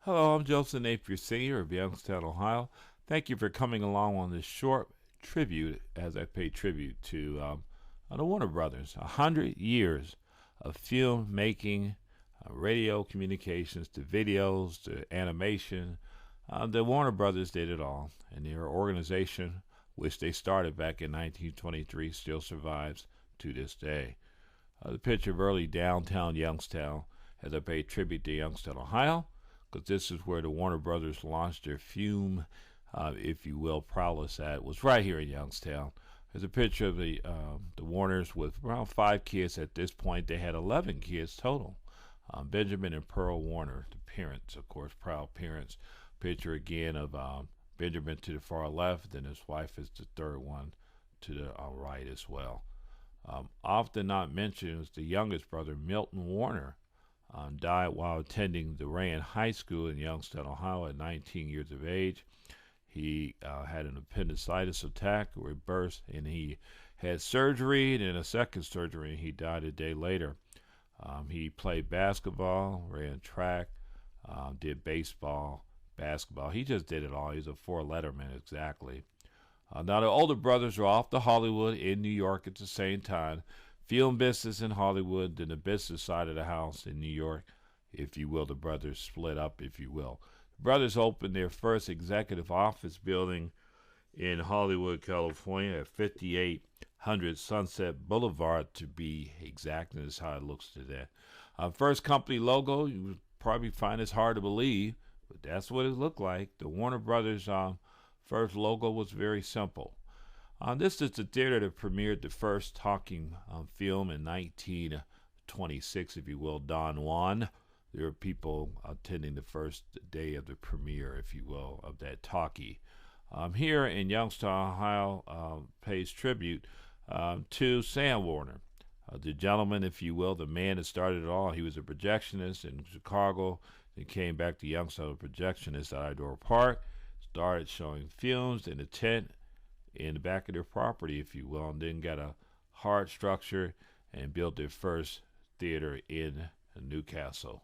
Hello, I'm Joseph Napier Sr. of Youngstown, Ohio. Thank you for coming along on this short tribute as I pay tribute to the Warner Brothers. 100 years of film making, radio communications, to videos, to animation. The Warner Brothers did it all, and their organization, which they started back in 1923, still survives to this day. The picture of early downtown Youngstown as I pay tribute to Youngstown, Ohio, because this is where the Warner Brothers launched their film, if you will, prowess at, was right here in Youngstown. There's a picture of the Warners with around 5 kids. At this point, they had 11 kids total. Benjamin and Pearl Warner, the parents, of course, proud parents. Picture again of Benjamin to the far left, and his wife is the third one to the right as well. Often not mentioned is the youngest brother, Milton Warner, died while attending Durant High School in Youngstown, Ohio at 19 years of age. He had an appendicitis attack or burst, and he had surgery, and then a second surgery, and he died a day later. He played basketball, ran track, did baseball, basketball. He just did it all. He's a 4-letterman exactly. Now the older brothers are off to Hollywood in New York at the same time. Film business in Hollywood, then the business side of the house in New York, if you will. The brothers split up, if you will. The brothers opened their first executive office building in Hollywood, California at 5800 Sunset Boulevard, to be exact, and that's how it looks today. First company logo, you would probably find it's hard to believe, but that's what it looked like. The Warner Brothers first logo was very simple. This is the theater that premiered the first talking film in 1926, if you will, Don Juan. There were people attending the first day of the premiere, if you will, of that talkie. Here in Youngstown, Ohio, pays tribute to Sam Warner, the gentleman, if you will, the man that started it all. He was a projectionist in Chicago, then came back to Youngstown, a projectionist at Idor Park, started showing films in a tent in the back of their property, if you will, and then got a hard structure and built their first theater in Newcastle.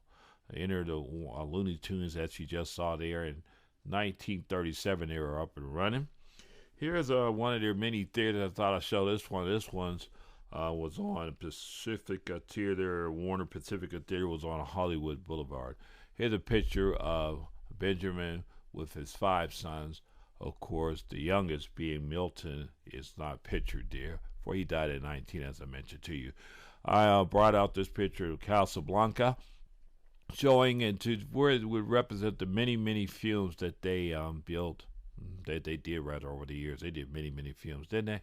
They entered the Looney Tunes that you just saw there in 1937. They were up and running. Here's one of their many theaters. I thought I'd show this one. This one's was on Pacifica Theater. Warner Pacifica Theater was on Hollywood Boulevard. Here's a picture of Benjamin with his 5 sons. Of course, the youngest being Milton is not pictured there, for he died at 19, as I mentioned to you. I brought out this picture of Casablanca, showing into where it would represent the many, many films that they built, that they did rather over the years. They did many, many films, didn't they?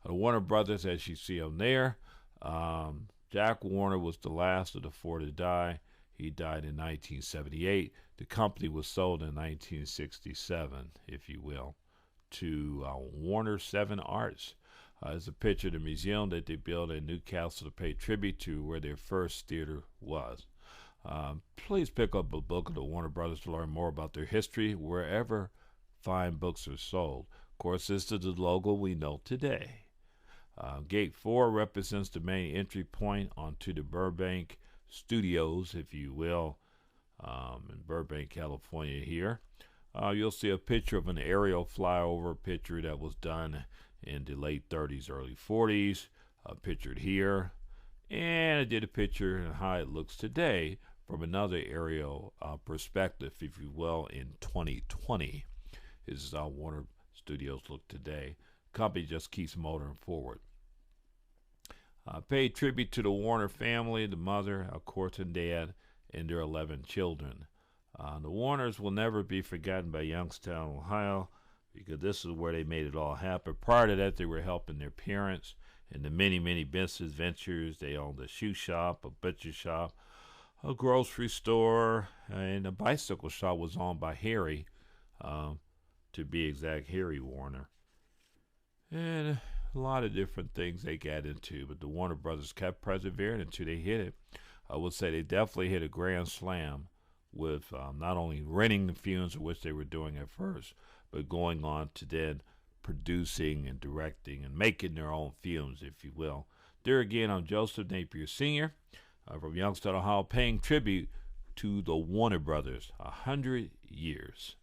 The Warner Brothers, as you see them there. Jack Warner was the last of the 4 to die. He died in 1978. The company was sold in 1967, if you will, to Warner 7 Arts. There's a picture of the museum that they built in Newcastle to pay tribute to where their first theater was. Please pick up a book of the Warner Brothers to learn more about their history wherever fine books are sold. Of course, this is the logo we know today. Gate 4 represents the main entry point onto the Burbank Studios, if you will, in Burbank, California here. You'll see a picture of an aerial flyover picture that was done in the late 30s, early 40s, pictured here. And I did a picture of how it looks today from another aerial perspective, if you will, in 2020. This is how Warner Studios look today. Company just keeps motoring forward. Paid tribute to the Warner family, the mother, of course, and dad, and their 11 children. The Warners will never be forgotten by Youngstown, Ohio, because this is where they made it all happen. Prior to that, they were helping their parents in the many, many business ventures. They owned a shoe shop, a butcher shop, a grocery store, and a bicycle shop was owned by Harry, to be exact, Harry Warner. And a lot of different things they got into, but the Warner Brothers kept persevering until they hit it. I would say they definitely hit a grand slam with not only renting the films, which they were doing at first, but going on to then producing and directing and making their own films, if you will. There again, I'm Joseph Napier Sr. From Youngstown, Ohio, paying tribute to the Warner Brothers, 100 years.